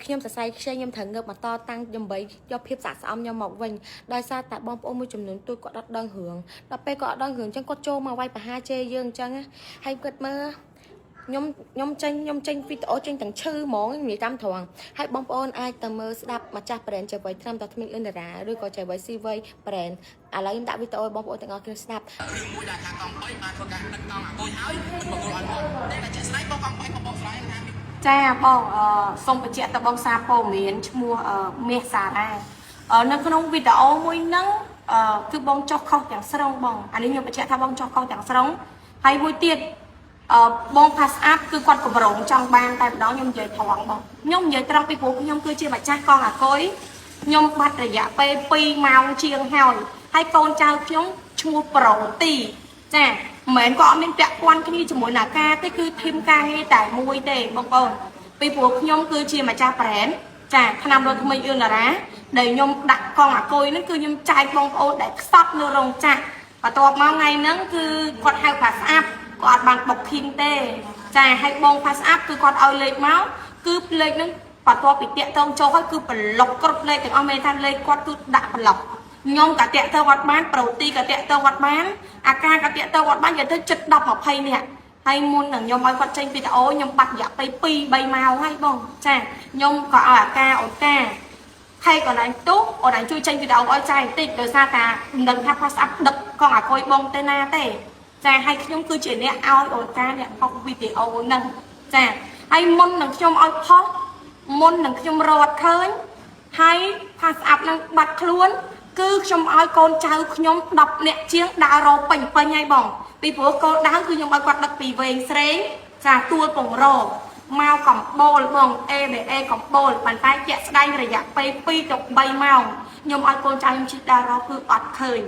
ខ្ញុំសរសៃខ្ចីខ្ញុំត្រូវងើបមកតតាំងដើម្បីយកភាពសាកស្អំខ្ញុំមកវិញដោយសារតែបងប្អូនមួយចំនួនទូចគាត់អត់ដឹងរឿងដល់ពេលគាត់អត់ដឹងរឿងអញ្ចឹងគាត់ចូលមកវាយប្រហារជេរយើងអញ្ចឹងហើយគាត់មើលខ្ញុំចេញវីដេអូចេញទាំងឈឺហ្មងនិយាយតាមត្រង់ហើយបងប្អូនអាចទៅមើលស្ដាប់ម្ចាស់ brand ចេះវៃត្រឹមតែថ្មីអ៊ុនតារាឬក៏ចេះវៃស៊ីវៃ brand ឥឡូវខ្ញុំដាក់វីដេអូឲ្យបងប្អូនទាំងអស់គ្នាស្ដាប់រឿងមួយដែលថាកង់3បានធ្វើការដឹកកង់អាគុយហើយមកគោលអត់មកតែជាស្ដាយបងកង់3បងបងស្រាយណាចាបងសូមបញ្ជាក់ទៅបងសារព័ត៌មានឈ្មោះមាសសារ៉ានៅក្នុងវីដេអូមួយហ្នឹងគឺបងចុះខុសទាំងស្រុងបងអានេះខ្ញុំបញ្ជាក់ថាបងចុះខុសទាំងស្រុងហើយមួយទៀតបង pass up គឺគាត់កម្រងចង់បានតែម្ដងខ្ញុំនិយាយត្រង់បងខ្ញុំនិយាយត្រង់ពីព្រោះខ្ញុំគឺជាម្ចាស់កង់អាគុយខ្ញុំបាត់រយៈពេល2ម៉ោងជាងហើយកូនចៅខ្ញុំឈ្មោះប្រូទីចាមិនមែនក៏អត់មានពាក់ព័ន្ធគ្នាជាមួយណាការទេគឺធីមការងារតែមួយទេបងប្អូនពីព្រោះខ្ញុំគឺជាម្ចាស់ brand ចាឆ្នាំរត់ថ្មីអ៊ុនតារាដែលខ្ញុំដាក់កង់អាគុយហ្នឹងគឺខ្ញុំចែកបងប្អូនដែលខ្សត់នៅរោងចក្របន្ទាប់មកថ្ងៃហ្នឹងគឺគាត់ហៅ pass up គាត់អត់បាន booking ទេចាហើយបង pass up គឺគាត់ឲ្យលេខមកគឺលេខហ្នឹងបន្ទាប់ពីតាក់តងចូលហើយគឺប្លុកគ្រប់លេខទាំងអស់មានថាលេខគាត់គឺដាក់ប្លុកខ្ញុំក៏តាក់ទៅអត់បានប្រូទីក៏តាក់ទៅអត់បានអាការក៏តាក់ទៅអត់បាននិយាយទៅជិត10 20នាក់ហើយមុននឹងខ្ញុំឲ្យគាត់ចេញវីដេអូខ្ញុំបាត់រយៈពេល2 3ម៉ោងហើយបងចាខ្ញុំក៏ឲ្យអាការអូនតាហើយក៏ណៃទុះអូនឯងជួយចេញវីដេអូឲ្យចាយបន្តិចដោយសារតាមិនដឹងថា pass up ដឹកកង់អាគុយបងទៅណាទេចាហើយខ្ញុំគឺជាអ្នកឲ្យអូនតាអ្នកផុសវីដេអូហ្នឹងចាហើយមុននឹងខ្ញុំឲ្យផុសមុននឹងខ្ញុំរត់ឃើញហើយ pass up នឹងបាត់ខ្លួនគឺខ្ញុំឲ្យកូនចៅខ្ញុំ10នាក់ជាងដើររពេញហើយបងពីព្រោះកូនដើរគឺខ្ញុំឲ្យគាត់ដឹកពីវែងស្រេងចាទួលពងរមកកំបូលបង ABA កំបូលប៉ុន្តែជាក់ស្ដែងរយៈពេល2ទៅ3ម៉ោងខ្ញុំឲ្យកូនចៅខ្ញុំជិះដើររគឺអត់ឃើញ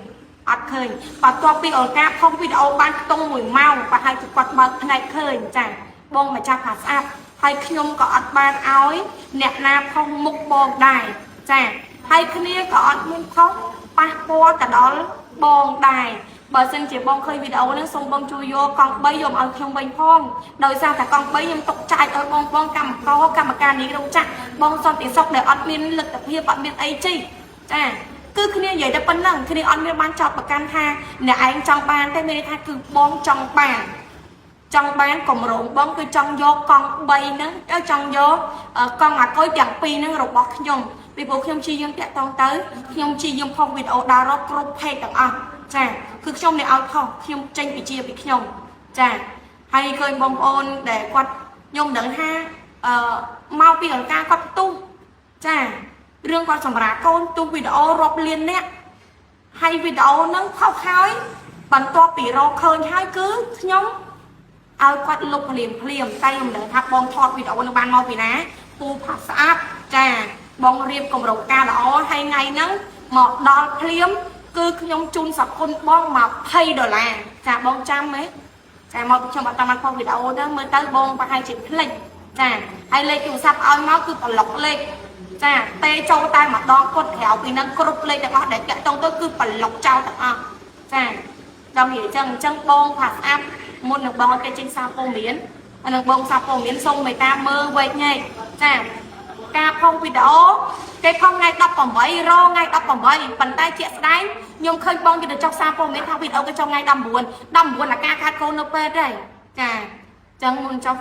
បន្ទាប់ពីអង្គការផុសវីដេអូបានខ្ទង់1ម៉ោងប្រហែលជាគាត់បើកផ្នែកឃើញចាបងម្ចាស់ pass up ហើយខ្ញុំក៏អត់បានឲ្យអ្នកណាផុសមុខបងដែរចាហើយគ្នាក៏អត់មានផុសប៉ះពាល់ទៅដល់បងដែរបើសិនជាបងឃើញវីដេអូហ្នឹងសូមបងជួយយកកង់3យកឲ្យខ្ញុំវិញផងដោយសារតែកង់3ខ្ញុំទុកចាយឲ្យបងកម្មការនេះរោងចក្របងសន្តិសុខដែលអត់មានលទ្ធភាពអត់មានអីជីចាគឺគ្នានិយាយតែប៉ុណ្ណឹងគ្នាអត់មានបានចោទប្រកាន់ថាអ្នកឯងចង់បានទេមានន័យថាគឺបងចង់បានកម្រងបងគឺចង់យកកង់3ហ្នឹងចង់យកកង់អាគុយទាំង2ហ្នឹងរបស់ខ្ញុំពីព្រោះខ្ញុំជាយើងតាក់តងទៅខ្ញុំជាយើងផុសវីដេអូដើររត់គ្រប់ផេកទាំងអស់ចាគឺខ្ញុំនេះឲ្យផុសខ្ញុំចេញពីខ្ញុំចាហើយឃើញបងប្អូនដែលគាត់ខ្ញុំដឹងថាមកពីអង្គការគាត់ផ្ទុះចារឿងគាត់សម្រាប់កូនទូវីដេអូរាប់លានអ្នកហើយវីដេអូហ្នឹងផុសហើយបន្ទាប់ពីរកឃើញហើយគឺខ្ញុំឲ្យគាត់លុបភ្លាមតែខ្ញុំមិនដឹងថាបងថតវីដេអូនឹងបានមកពីណាពូ pass up ចាបងរៀបកម្រងការល្អហើយថ្ងៃហ្នឹងមកដល់ភ្លាមគឺខ្ញុំជូនសគុណបង$20ចាបងចាំហ៎ចាមកខ្ញុំអត់តាមផុសវីដេអូទៅមើលទៅបងប្រហែលជាភ្លេចចាហើយលេខទូរស័ព្ទឲ្យមកគឺប្លុកលេខចាទេចូលតែម្ដងគាត់ក្រៅពីនឹងគ្រប់លេខទាំងអស់ដែលតាក់តងទៅគឺប្លុកចោលទាំងអស់ចាដល់និយាយអញ្ចឹងបង pass up មុននឹងបងឲ្យគេចេញសារព័ត៌មាននិងបងសារព័ត៌មានសូមមេត្តាមើលវែកញែកចាការផុសវីដេអូគេផុសថ្ងៃ18រថ្ងៃ18ប៉ុន្តែជាក់ស្ដែងខ្ញុំឃើញបងគេទៅចុះសារព័ត៌មានថាវីដេអូគេចុះថ្ងៃ19អាការខាតកូននៅពេលទេចាអញ្ចឹងមុនចុះ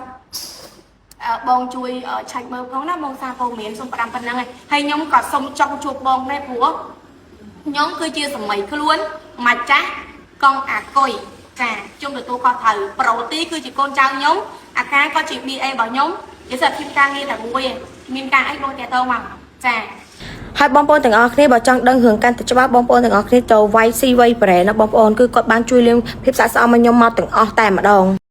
បងជួយឆែកមើលផងណាបងសារព័ត៌មានសូម5ប៉ុណ្្នឹងហើយខ្ញុំក៏សូមចង់ជួបបងដែរព្រោះខ្ញុំគឺជាសម័យខ្លួនម្ចាស់កង់អាគុយចាខ្ញុំទទួលខុសត្រូវប្រូទីគឺជាកូនចៅខ្ញុំអាការក៏ជា BA របស់ខ្ញុំនិយាយថាធីមការងារតែមួយមានការអីបងតាក់ទងមកចាហើយបងប្អូនទាំងអស់គ្នាបើចង់ដឹងរឿងកាន់តែច្បាស់បងប្អូនទាំងអស់គ្នាទៅវាយស៊ីវៃប្រែណាបងប្អូនគឺគាត់បានជួយលៀងភាពសាកសមឲ្យខ្ញុំមកទាំងអស់តែម្ដង